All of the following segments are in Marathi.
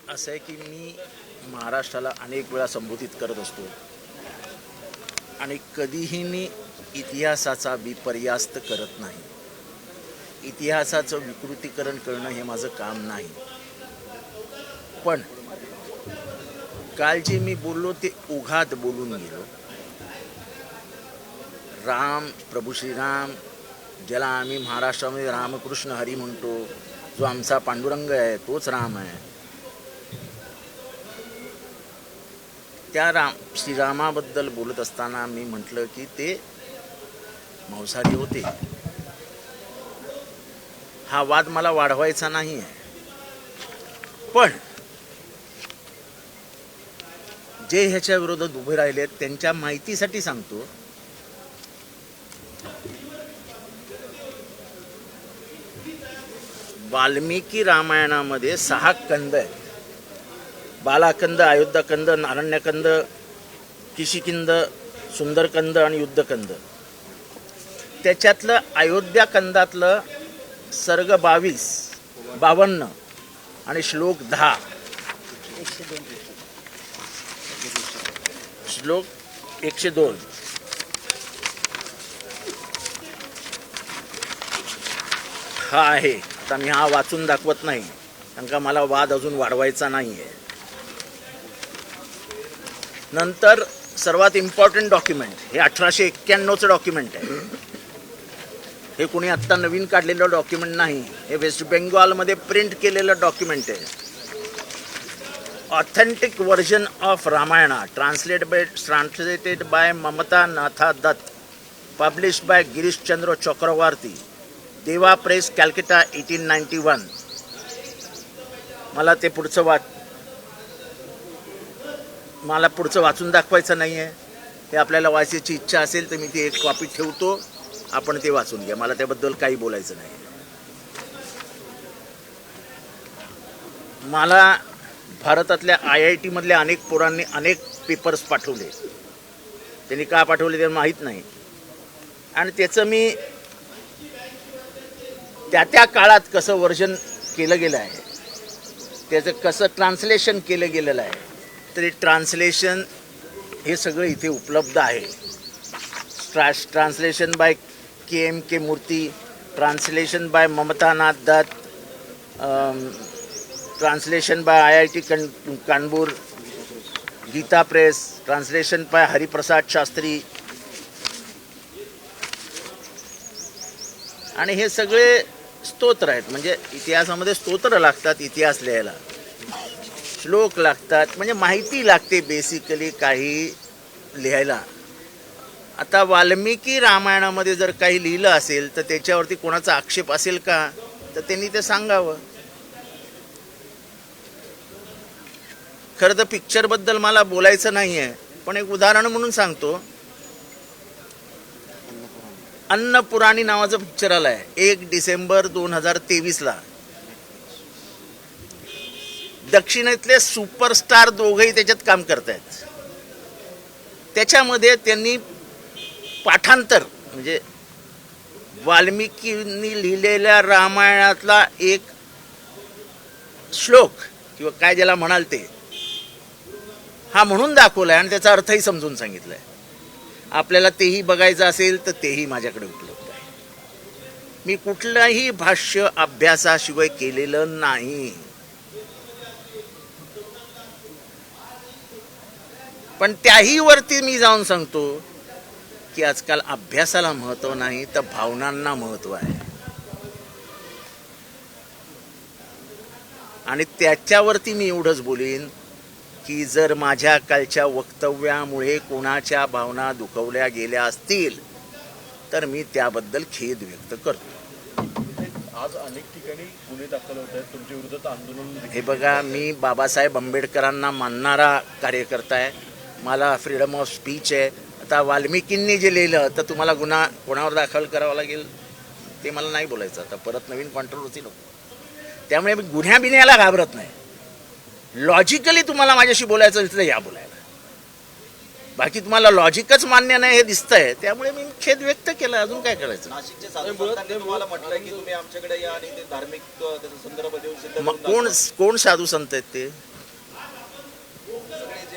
असं आहे की मी महाराष्ट्राला अनेक वेळा संबोधित करत असतो आणि कधीही मी इतिहासाचा विपर्यास्त करत नाही. इतिहासाचं विकृतीकरण करणं हे माझं काम नाही. पण काल जे मी बोललो ते उघात बोलून गेलो. राम, प्रभू श्रीराम, ज्याला आम्ही महाराष्ट्रामध्ये रामकृष्ण हरी म्हणतो, जो आमचा पांडुरंग आहे तोच राम आहे, त्या श्रीरामाबद्दल बोलत असताना मी म्हटलं की ते मांसाहारी होते. हा वाद मला वाढवायचा नाही आहे. पण जे ह्याच्या विरोधात उभे राहिले त्यांच्या माहितीसाठी सांगतो. वाल्मिकी रामायणामध्ये 6 कंद आहेत. बालाकंद, अयोध्याकंद, नारण्यकंद, किशिकिंद, सुंदरकंद आणि युद्धकंद. त्याच्यातलं अयोध्याकंदातलं सर्ग 52 आणि श्लोक 10, श्लोक 102 हा आहे. आता मी हा वाचून दाखवत नाही कारण का मला वाद अजून वाढवायचा नाही आहे. नंतर सर्वात इम्पॉर्टंट डॉक्युमेंट हे 1891चं डॉक्युमेंट आहे. हे कोणी आत्ता नवीन काढलेलं डॉक्युमेंट नाही. हे वेस्ट बेंगॉलमध्ये प्रिंट केलेलं डॉक्युमेंट आहे. Authentic version of Ramayana translated by Mamata Natha Dutt, published by Girish Chandra Chakravarti, Deva press, Calcutta, 1891. मला पुढचं वाचून दाखवायचं नाही आहे. हे आपल्याला वाचायची इच्छा असेल तर मी ती एक कॉपी ठेवतो, आपण ते वाचून घ्या. मला त्याबद्दल काही बोलायचं नाही. मला भारतातल्या IIT मधल्या अनेक पोरांनी अनेक पेपर्स पाठवले. त्यांनी का पाठवले ते माहीत नाही. आणि त्याचं मी त्या काळात कसं वर्जन केलं गेलं आहे, त्याचं कसं ट्रान्सलेशन केलं गेलेलं आहे, तरी ट्रान्सलेशन हे सगळं इथे उपलब्ध आहे. Translation by KMK Murthy, translation by Mamta Nath Dutt, translation by IIT Kanpur, Gita Press, translation by Hariprasad Shastri. आणि हे सगळे स्तोत्र आहेत. म्हणजे इतिहासामध्ये स्तोत्र लागतात इतिहास लिहायला, श्लोक लागतात, म्हणजे माहिती लागते बेसिकली काही लिहायला. आता वाल्मिकी रामायणामध्ये जर काही लिहिलं असेल तर त्याच्यावरती कोणाचा आक्षेप असेल का, तर त्यांनी ते सांगावं. खरं तर पिक्चरबद्दल मला बोलायचं नाही आहे, पण एक उदाहरण म्हणून सांगतो. अन्नपुराणी नावाचं पिक्चर आलं आहे 1 डिसेंबर 2023ला. दक्षिणेतले सुपरस्टार दोघंही त्याच्यात काम करत आहेत. त्याच्यामध्ये त्यांनी पाठांतर म्हणजे वाल्मिकींनी लिहिलेल्या रामायणातला एक श्लोक किंवा काय ज्याला म्हणाल ते हा म्हणून दाखवलाय आणि त्याचा अर्थही समजून सांगितलाय. आपल्याला तेही बघायचं असेल तर तेही माझ्याकडे उपलब्ध आहे. मी कुठलंही भाष्य अभ्यासाशिवाय केलेलं नाही. पण त्याही वरती मी जाऊन सांगतो की आजकाल अभ्यासाला महत्व नाही तर भावनांना महत्व आहे. आणि त्याच्यावरती मी एवढंच बोलीन की जर माझ्या कालच्या वक्तव्यामुळे कोणाच्या भावना दुखवल्या गेल्या असतील तर मी त्याबद्दल खेद व्यक्त करतो. आज अनेक ठिकाणी गुन्हे दाखल होत आहेत तुमच्या विरोधात आंदोलन. हे बघा, मी बाबासाहेब आंबेडकरांना मानणारा कार्यकर्ता आहे. मला फ्रीडम ऑफ स्पीच आहे. आता वाल्मिकींनी जे लिहिलं तर तुम्हाला गुन्हा कोणावर दाखल करावा लागेल ते मला नाही बोलायचं. आता परत नवीन कॉन्ट्रोवर्सी नको. त्यामुळे मी गुन्ह्या बिन्ह्याला घाबरत नाही. लॉजिकली तुम्हाला माझ्याशी बोलायचं असेल तर या बोलायला. बाकी तुम्हाला लॉजिकच मान्य नाही हे दिसतंय, त्यामुळे मी खेद व्यक्त केला. अजून काय करायचं. नाशिकचे साधू संतांनी तुम्हाला म्हटलंय की तुम्ही आमच्याकडे या आणि ते धार्मिक त्याचा संदर्भ देऊन सिद्ध करून कोण साधू संत आहेत ते?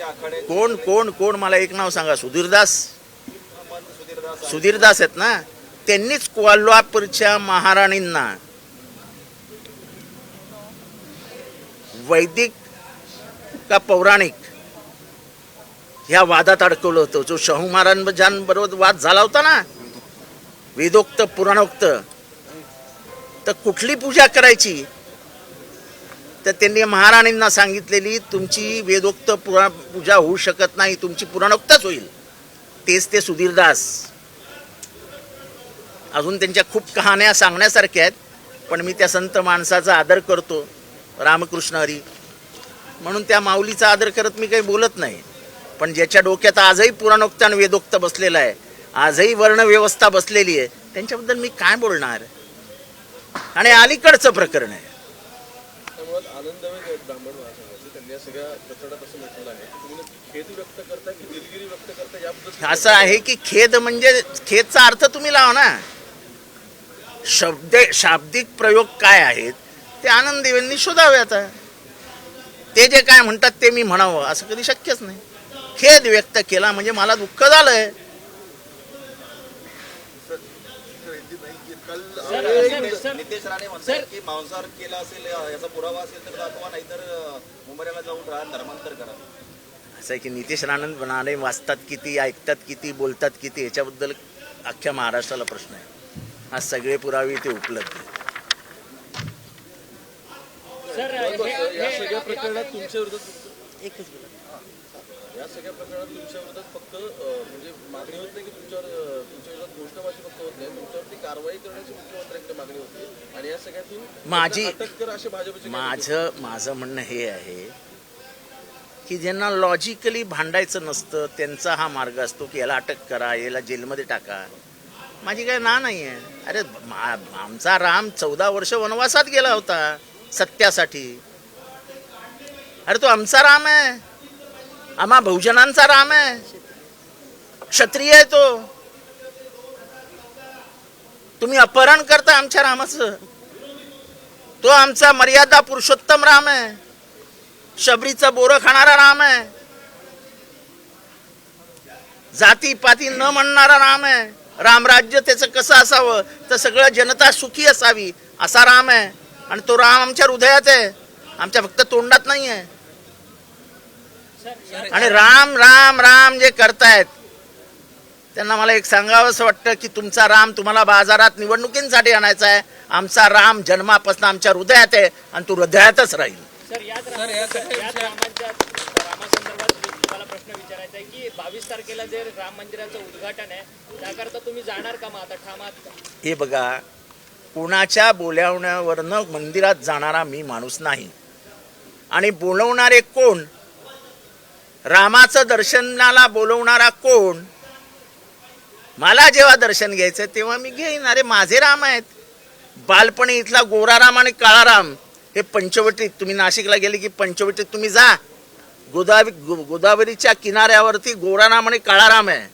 आखाड्याची कोण कोण कोण मला एक नाव सांगा. सुधीरदास सुधीरदास सुधीरदास आहेत ना, त्यांनीच कोल्हापूरच्या महाराणींना वैदिक का पौराणिक ह्या वादात अडकवलं होतं. जो शाहू महाराजांबरोबर वाद झाला होता ना, वेदोक्त पुराणोक्त, तर कुठली पूजा करायची, तर त्यांनी महाराणींना सांगितलेली तुमची वेदोक्त पूजा होऊ शकत नाही, तुमची पुराणोक्तच होईल. तेच ते सुधीरदास. अजून त्यांच्या खूप कहाण्या सांगण्यासारख्या आहेत, पण मी त्या संत माणसाचा आदर करतो, रामकृष्ण हरी, म्हणून त्या माऊलीचा आदर करत मी काही बोलत नाही. पण ज्याच्या डोक्यात आजही पुराणोक्त आणि वेदोक्त बसलेला आहे, आजही वर्णव्यवस्था बसलेली आहे, त्यांच्याबद्दल मी काय बोलणार. आणि अलीकडचं प्रकरण आहे. त्यामुळे आनंदवे ब्राह्मण महासंघाचे त्यांनी या सगळ्या प्रकरणात असं म्हटलं आहे की तुम्ही खेद व्यक्त करता की दिलगिरी व्यक्त करता याबद्दल असं आहे की खेद म्हणजे खेदचा अर्थ तुम्ही लावा ना. शाब्दिक प्रयोग काय आहेत ते आनंददेवांनी शोधावे. आता ते जे काय म्हणतात ते मी म्हणावं असं कधी शक्यच नाही. खेद व्यक्त केला म्हणजे मला दुःख झालंय. नितेश राणे म्हणतात की मांसाहार केला असेल याचा पुरावा असेल तर दाखवा, नाहीतर मुंबईला जाऊन राहा, धर्मांतर करा. असं आहे की नितेश राणे वाचतात किती, ऐकतात किती, बोलतात किती, याच्याबद्दल अख्ख्या महाराष्ट्राला प्रश्न आहे. आज सगळे पुरावे ते उपलब्ध आहेत. या सगळ्या प्रकरणात तुमच्या विरोधात या सगळ्या प्रकरणात तुमच्या विरोधात फक्त म्हणजे मागणी होत नाही की तुमच्या विरोधात घोषणाबाजी फक्त होत नाही, तुमच्यावरती कारवाई करण्याची मुख्यमंत्र्यांकडे मागणी होती. आणि या सगळ्यातून माझी अटक कर असे भाजपचे माझं म्हणणं हे आहे की ज्यांना लॉजिकली भांडायचं नसतं त्यांचा हा मार्ग असतो की याला अटक करा, याला जेलमध्ये टाका. माझी काय ना नाही आहे. अरे आमचा राम 14 वर्ष वनवासात गेला होता सत्यासाठी. अरे तो आमचा राम आहे, आम्हा बहुजनांचा राम आहे, क्षत्रिय आहे तो. तुम्ही अपहरण करता आमच्या रामाचं. तो आमचा मर्यादा पुरुषोत्तम राम आहे, शबरीचं बोरं खाणारा राम आहे, जातीपाती न म्हणणारा राम आहे. रामराज्य त्याचं कसं असावं तर सगळं जनता सुखी असावी असा राम आहे. आणि तो राम आमच्या हृदयात आहे, आमच्या फक्त तोंडात नाही आहे. आणि राम राम राम जे करतायत त्यांना मला एक सांगावंसं वाटतं की तुमचा राम तुम्हाला बाजारात निवडणुकींसाठी आणायचा आहे. आमचा राम जन्मापासून आमच्या हृदयात आहे आणि तो हृदयातच राहील. रामासंदर्भात तुम्हाला प्रश्न विचारायचा आहे की 22 तारखेला जे राम मंदिराचं उद्घाटन आहे त्याकरता तुम्ही जाणार का मग आता ठाम आहात का? हे बघा, कोणाच्या बोलावण्यावरनं मंदिरात जाणारा मी माणूस नाही. आणि बोलवणारे कोण, रामाचं दर्शनाला बोलवणारा कोण, मला जेव्हा दर्शन घ्यायचं तेव्हा मी घेईन. अरे माझे राम आहेत. बालपणी इथला गोरा राम आणि काळा राम हे पंचवटीत, तुम्ही नाशिकला गेले की पंचवटीत तुम्ही जा, गोदावरीच्या किनाऱ्यावरती गोरा राम आणि काळा राम आहे.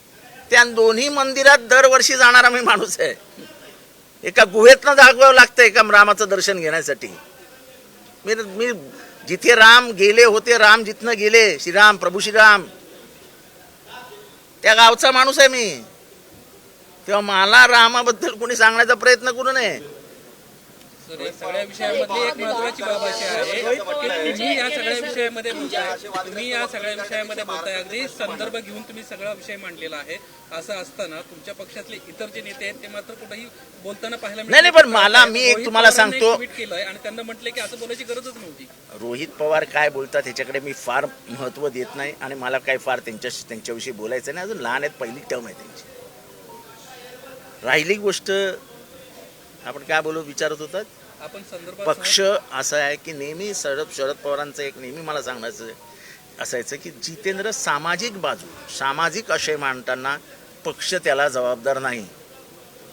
त्या दोन्ही मंदिरात दरवर्षी जाणारा मी माणूस आहे. एका गुहेतनं जागावं लागतं एका रामाचं दर्शन घेण्यासाठी. मी जिथे राम गेले होते, राम जिथनं गेले, श्रीराम प्रभू श्रीराम, त्या गावचा माणूस आहे मी. तेव्हा मला रामाबद्दल कोणी सांगण्याचा प्रयत्न करू नये. सगळ्या विषयामध्ये एक महत्वाची बाब अशी आहे की तुम्ही या सगळ्या विषयामध्ये बोलताय, अगदी संदर्भ घेऊन तुम्ही सगळा विषय मांडलेला आहे. असं असताना तुमच्या पक्षातले इतर जे नेते आहेत ते मात्र कुठेही बोलताना पाहायला नाही. पण मी एक तुम्हाला सांगतो, ट्विट केलंय आणि त्यांना म्हटलंय की असं बोलायची गरजच नव्हती. रोहित पवार काय बोलतात ह्याच्याकडे मी फार महत्त्व देत नाही आणि मला काय फार त्यांच्याविषयी बोलायचं नाही. अजून लहान आहेत, पहिली टर्म आहे त्यांची. राहिली गोष्ट आपण काय विचारत होतात, आपण संदर्भात पक्ष असं आहे की नेहमी शरद पवारांचं एक नेहमी मला सांगायचं असायचं की जितेंद्र सामाजिक बाजू, सामाजिक आशय मांडताना पक्ष त्याला जबाबदार नाही.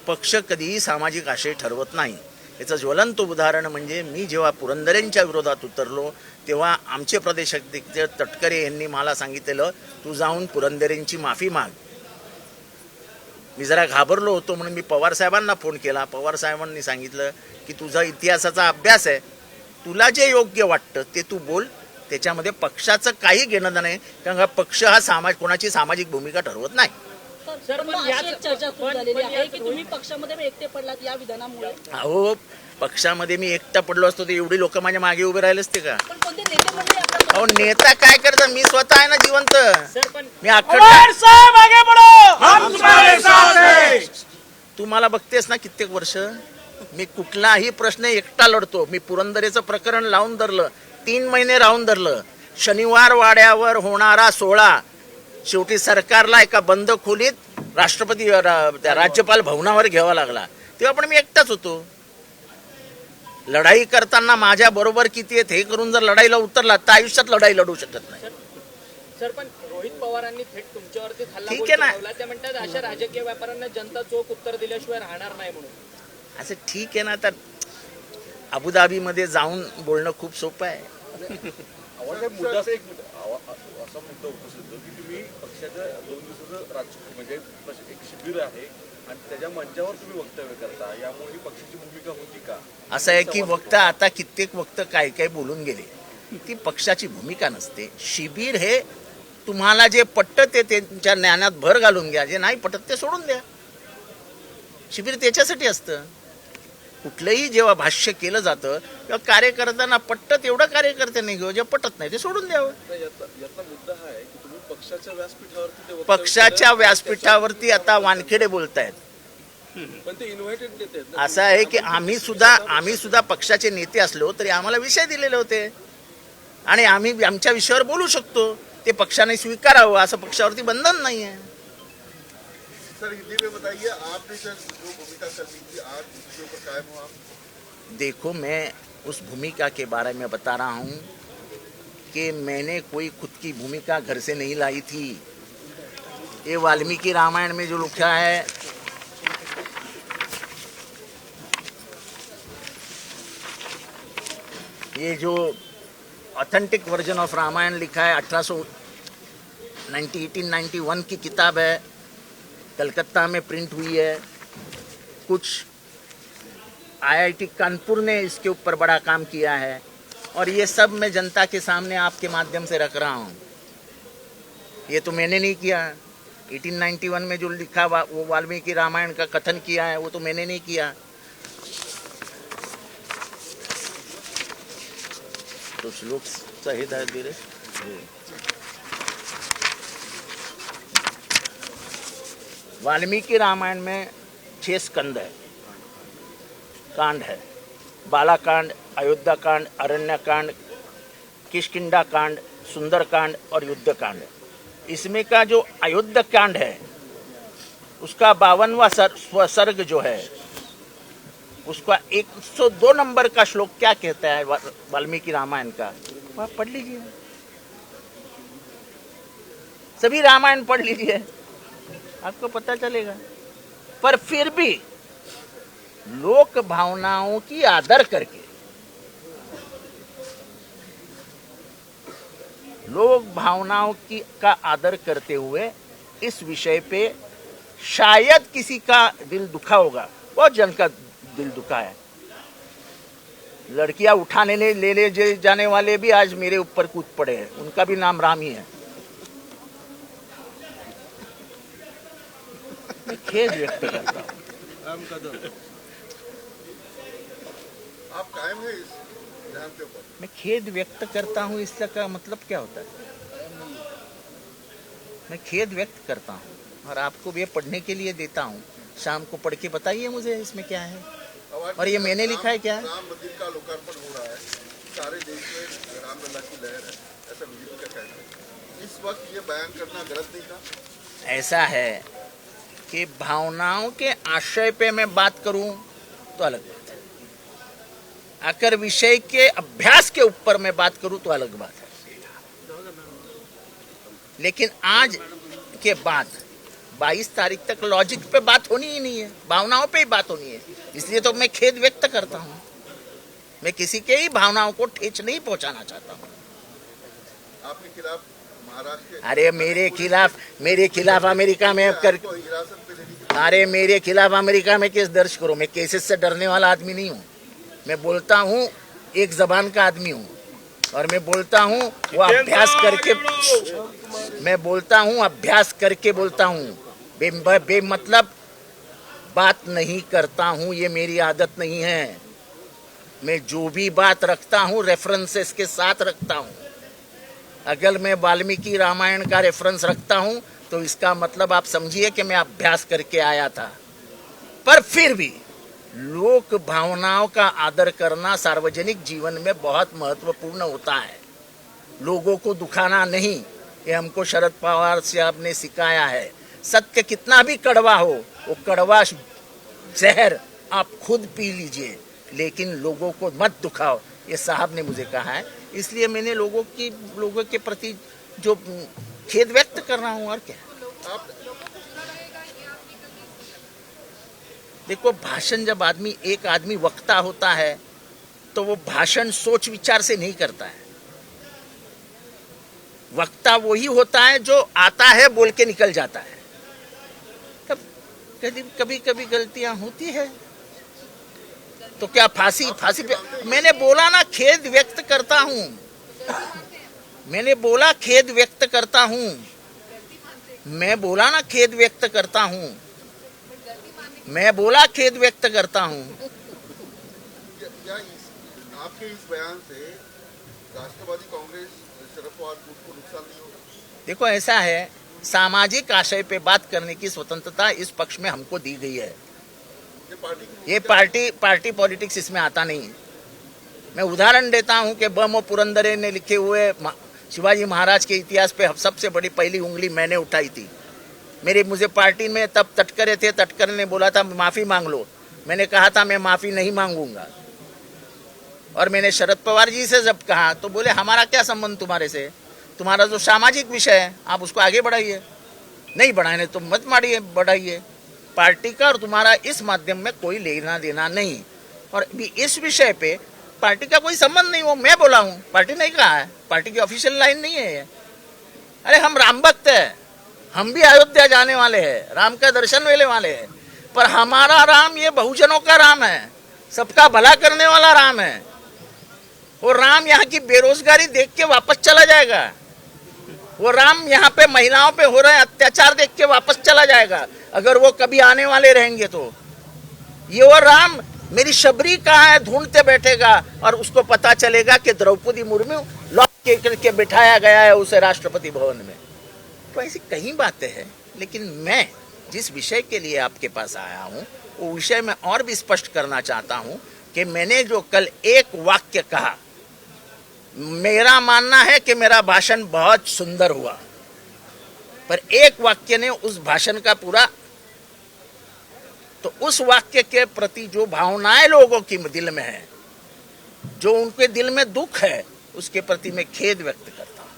पक्ष कधीही सामाजिक आशय ठरवत नाही. याचं ज्वलंत उदाहरण म्हणजे मी जेव्हा पुरंदरेंच्या विरोधात उतरलो तेव्हा आमचे प्रदेशाध्यक्ष तटकरे यांनी मला सांगितलेलं तू जाऊन पुरंदरेंची माफी माग. मी जरा घाबरलो होतो म्हणून मी पवारसाहेबांना फोन केला. पवारसाहेबांनी सांगितलं की तुझा इतिहासाचा अभ्यास आहे, तुला जे योग्य वाटतं ते तू बोल, त्याच्यामध्ये पक्षाचं काही घेणं नाही, कारण का पक्ष हा कोणाची सामाजिक भूमिका ठरवत नाही. सर, पण पण अशी एक चर्चा खूप झालेली आहे की तुम्ही पक्षामध्ये एकटे पडलात या विधानामुळे. अहो, पक्षामध्ये मी एकटा पडलो असतो तर एवढी लोक माझ्या मागे उभे राहिले असते का? पण कोणते नेते मंडळी आपल्या अहो, नेता काय करतात? मी स्वतः आहे ना जिवंत. सर पण मी अख्खं तुम्हाला बघतेस ना कित्येक वर्ष मी कुठलाही प्रश्न एकटा लढतो. मी पुरंदरेचं प्रकरण लावून धरलं, 3 महिने राहून धरलं. शनिवार वाड्यावर होणारा सोहळा शेवटी सरकारला एका बंद खोलीत त्या राज्यपाल भवनावर घ्यावा लागला, तेव्हा पण मी एकटाच होतो. लढाई करताना माझ्या बरोबर किती आहेत हे करून जर लढाईला उतरला तर आयुष्यात लढाई लढू शकत नाही. सर पण रोहित पवारांनी थेट तुमच्यावरती ठीक आहे ना. हल्ला ते म्हणतात अशा राजकीय व्यापाऱ्यांना जनता चोख उत्तर दिल्याशिवाय राहणार नाही म्हणून. असं ठीक आहे ना. तर अबुधाबीमध्ये जाऊन बोलणं खूप सोपं आहे. मुद्दा असा असा मुद्दा उपस्थित होतो की तुम्ही पक्षाच्या 2 दिवसाचं म्हणजे एक शिबिर आहे आणि त्याच्या मंचावर तुम्ही वक्तव्य करता, यामुळे ही पक्षाची भूमिका होती का? असं आहे की वक्ता आता कित्येक वक्त काय काय बोलून गेले, ती पक्षाची भूमिका नसते. शिबिर हे तुम्हाला जे पटतं ते त्यांच्या ज्ञानात भर घालून घ्या, जे नाही पटत ते सोडून द्या. शिबिर त्याच्यासाठी असतं. कुठलंही जेव्हा भाष्य केलं जातं तेव्हा कार्यकर्त्यांना पटतं तेवढं कार्यकर्त्यांनी घेऊ, जे पटत नाही ते सोडून द्यावं. यातला मुद्दा हा आहे की तुम्ही पक्षाच्या व्यासपीठावरती ते वक्तव्य पक्षाच्या केलं, व्यासपीठावरती आता वानखेडे बोलतायत. पण ते इन्व्हायटेड नेते आहेत ना. असं आहे की आम्ही सुद्धा पक्षाचे नेते असलो तरी आम्हाला विषय दिलेले होते आणि आम्ही आमच्या विषयावर बोलू शकतो. ते पक्षाने स्वीकारावं, असं पक्षावरती बंधन नाही आहे. सर हिंदी में बताइए, आपने सर जो भूमिका करनी थी आज उसके ऊपर कायम हो आप? देखो, मैं उस भूमिका के बारे में बता रहा हूँ कि मैंने कोई खुद की भूमिका घर से नहीं लाई थी. ये वाल्मीकि रामायण में जो लिखा है, ये जो ऑथेंटिक वर्जन ऑफ रामायण लिखा है 1891 की किताब है, कलकत्ता में प्रिंट हुई है. कुछ IIT कानपुर ने इसके ऊपर बड़ा काम किया है और ये सब मैं जनता के सामने आपके माध्यम से रख रहा हूँ. ये तो मैंने नहीं किया. 1891 में जो लिखा वो वाल्मीकि रामायण का कथन किया है, वो तो मैंने नहीं किया. तो श्लोक सहित है धीरे. वाल्मीकि रामायण में 6 स्कंद है, कांड है. बालाकांड, अयोध्या कांड, अरण्य कांड, किष्किंधा कांड, सुंदर कांड और युद्ध कांड. इसमें का जो अयोध्या कांड है उसका 52वां सर्ग जो है उसका 102 नंबर का श्लोक क्या कहता है वाल्मीकि रामायण का, वह पढ़ लीजिए. सभी रामायण पढ़ लीजिए, आपको पता चलेगा. पर फिर भी लोक भावनाओं की आदर करके, लोक भावनाओं का आदर करते हुए इस विषय पे शायद किसी का दिल दुखा होगा. बहुत जन का दिल दुखा है. लड़कियां उठाने ले जाने वाले भी आज मेरे ऊपर कूद पड़े हैं, उनका भी नाम राम ही है. मैं खेद व्यक्त करता हूँ. आप कायम है इस ध्यान के ऊपर? मैं खेद व्यक्त करता हूँ, इसका मतलब क्या होता है? मैं खेद व्यक्त करता हूँ और आपको भी पढ़ने के लिए देता हूँ. शाम को पढ़ के बताइए मुझे इसमें क्या है. और ये मैंने लिखा है क्या? राम मंदिर का लोकार्पण हो रहा है, सारे देश में रामलला की लहर है, ऐसा बीजेपी का कहना है. इस वक्त ये बयान करना गलत नहीं था? ऐसा है कि भावनाओं के आशय पे मैं बात करूं तो अलग बात है, अगर विषय के अभ्यास के ऊपर मैं बात करूं तो अलग बात है. लेकिन आज के बाद 22 तारीख तक लॉजिक पे बात होनी ही नहीं है, भावनाओं पे ही बात होनी है. इसलिए तो मैं खेद व्यक्त करता हूं. मैं किसी के ही भावनाओं को ठेच नहीं पहुंचाना चाहता हूं. आपके खिलाफ महाराष्ट्र के अरे मेरे खिलाफ अमेरिका में कर, को हिरासत में लेने की अरे मेरे खिलाफ अमेरिका में केस दर्ज करो. मैं केसेस से डरने वाला आदमी नहीं हूँ. मैं बोलता हूँ, एक जबान का आदमी हूँ. और मैं बोलता हूँ वो अभ्यास करके, मैं बोलता हूँ अभ्यास करके बोलता हूँ, बेमतलब बात नहीं करता हूँ, ये मेरी आदत नहीं है। मैं जो भी बात रखता हूँ रेफरेंसेस के साथ रखता हूँ। अगर मैं वाल्मीकि रामायण का रेफरेंस रखता हूँ तो इसका मतलब आप समझिए कि मैं अभ्यास करके आया था। पर फिर भी लोक भावनाओं का आदर करना सार्वजनिक जीवन में बहुत महत्वपूर्ण होता है। लोगों को दुखाना नहीं, ये हमको शरद पवार साहब ने सिखाया है। सत्य कितना भी कड़वा हो, वो कड़वा जहर आप खुद पी लीजिए, लेकिन लोगों को मत दुखाओ, ये साहब ने मुझे कहा है। इसलिए मैंने लोगों के प्रति जो खेद व्यक्त कर रहा हूँ। और क्या, देखो भाषण जब एक आदमी वक्ता होता है तो वो भाषण सोच विचार से नहीं करता है। वक्ता वही होता है जो आता है बोल के निकल जाता है। कभी कभी गलतियां होती है तो क्या फांसी पे, मैंने बोला ना खेद व्यक्त करता हूं, मैंने बोला खेद व्यक्त करता हूं, मैं बोला ना खेद व्यक्त करता हूं, मैं बोला खेद व्यक्त करता हूं। क्या आपके इस बयान से राष्ट्रवादी कांग्रेस शरद पवार ग्रुप को नुकसान नहीं होगा? देखो ऐसा है, सामाजिक आशय पे बात करने की स्वतंत्रता इस पक्ष में हमको दी गई है। ये पार्टी पॉलिटिक्स इसमें आता नहीं। मैं उदाहरण देता हूं कि बम पुरंदरे ने लिखे हुए शिवाजी महाराज के इतिहास पे सबसे बड़ी पहली उंगली मैंने उठाई थी। मुझे पार्टी में तब तटकरे थे, तटकरे ने बोला था माफी मांग लो, मैंने कहा था मैं माफी नहीं मांगूंगा। और मैंने शरद पवार जी से जब कहा तो बोले हमारा क्या संबंध तुम्हारे से, तुम्हारा जो सामाजिक विषय है आप उसको आगे बढ़ाइए, नहीं बढ़ाने तो मत बढ़ाइए। पार्टी का और तुम्हारा इस माध्यम में कोई लेना देना नहीं। और भी इस विषय पे पार्टी का कोई संबंध नहीं, वो मैं बोला हूँ, पार्टी नहीं कहा है, पार्टी की ऑफिशियल लाइन नहीं है ये। अरे हम राम भक्त है, हम भी अयोध्या जाने वाले हैं, राम का दर्शन लेने वाले हैं, पर हमारा राम ये बहुजनों का राम है, सबका भला करने वाला राम है। वो राम यहाँ की बेरोजगारी देख के वापस चला जाएगा, वो राम यहाँ पे महिलाओं पे हो रहे अत्याचार देख के वापस चला जाएगा अगर वो कभी आने वाले रहेंगे तो। ये वो राम मेरी शबरी कहाँ है ढूंढते बैठेगा और उसको पता चलेगा कि द्रौपदी मुर्मू लॉक के करके बिठाया गया है उसे राष्ट्रपति भवन में। तो ऐसी कई बातें हैं, लेकिन मैं जिस विषय के लिए आपके पास आया हूँ वो विषय में और भी स्पष्ट करना चाहता हूँ कि मैंने जो कल एक वाक्य कहा, मेरा मानना है कि मेरा भाषण बहुत सुंदर हुआ, पर एक वाक्य ने उस भाषण का पूरा, तो उस वाक्य के प्रति जो भावनाएं लोगों की दिल में है, जो उनके दिल में दुख है, उसके प्रति मैं खेद व्यक्त करता हूं।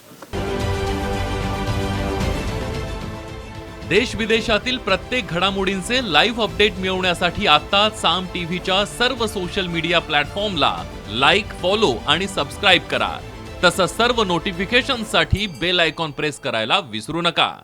देश विदेशातील प्रत्येक घडामोडींचे लाईव्ह अपडेट मिळवण्यासाठी आता साम टीव्हीच्या सर्व सोशल मीडिया प्लॅटफॉर्मला लाईक, फॉलो आणि सबस्क्राईब करा। तसंच सर्व नोटिफिकेशनसाठी बेल आयकॉन प्रेस करायला विसरू नका।